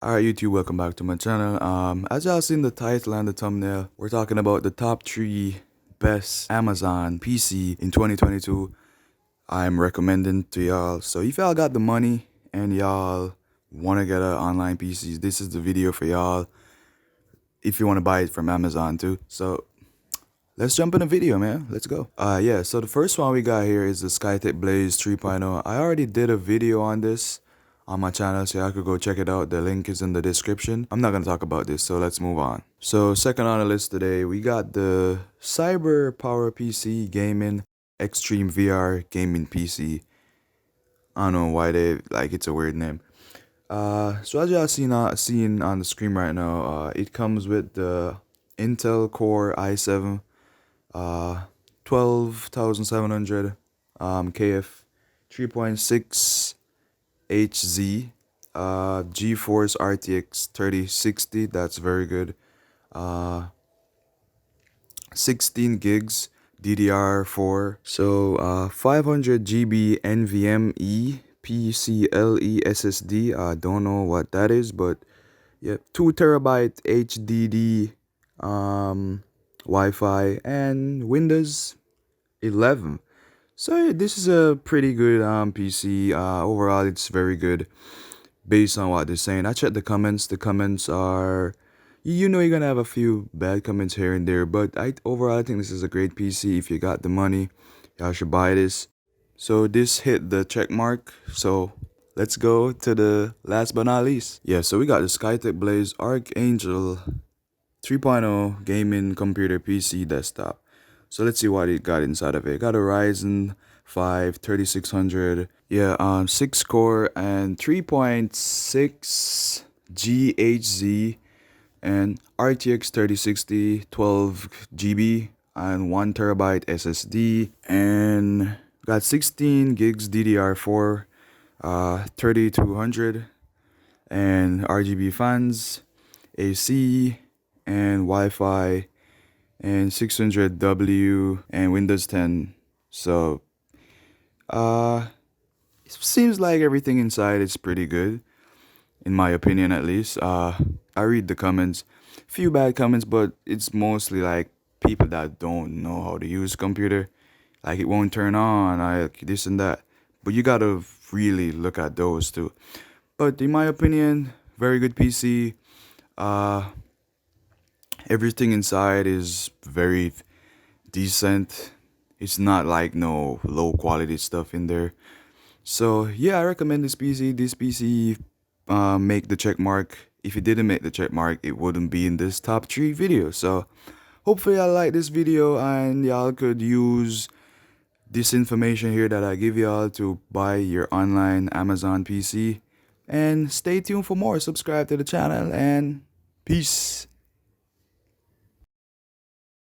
Alright YouTube, welcome back to my channel. As y'all seen the title and the thumbnail, we're talking about the top 3 best Amazon PC in 2022. I'm recommending to y'all. So if y'all got the money and y'all want to get an online PC, this is the video for y'all. If you want to buy it from Amazon too. So let's jump in the video, man. Let's go. Yeah, so the first one we got here is the Skytech Blaze 3.0. I already did a video on this on my channel, so y'all could go check it out. The link is in the description. I'm not gonna talk about this, so let's move on. So second on the list today, we got the Cyber Power PC Gaming Extreme VR Gaming PC. I don't know why they like it's a weird name. So as y'all seen on the screen right now, it comes with the Intel Core i7 12700 KF 3.6 HZ, GeForce RTX 3060, that's very good. 16 gigs DDR4, so 500 GB NVMe PCLE SSD. I don't know what that is, but yeah, 2 terabyte HDD, Wi-Fi, and Windows 11. So yeah, this is a pretty good PC. Overall, it's very good based on what they're saying. I checked the comments. The comments are, you're gonna have a few bad comments here and there, but overall I think this is a great PC. If you got the money, y'all should buy this. So this hit the check mark. So let's go to the last but not least. Yeah, so we got the Skytech Blaze Archangel 3.0 gaming computer PC desktop. So let's see what it got inside of it. Got a Ryzen 5 3600. Yeah, 6 core and 3.6 GHz and RTX 3060, 12 GB and 1 terabyte SSD, and got 16 gigs DDR4, 3200, and RGB fans, AC, and Wi-Fi, and 600W and Windows 10. So it seems like everything inside is pretty good, in my opinion at least. I read the comments, few bad comments, but it's mostly like people that don't know how to use computer, like it won't turn on, like this and that. But you gotta really look at those too. But in my opinion, very good PC. Everything inside is very decent. It's not like no low quality stuff in there. So yeah, I recommend this PC. This PC make the check mark. If it didn't make the check mark, it wouldn't be in this top 3 video. So hopefully y'all like this video and y'all could use this information here that I give y'all to buy your online Amazon PC. And stay tuned for more. Subscribe to the channel and peace.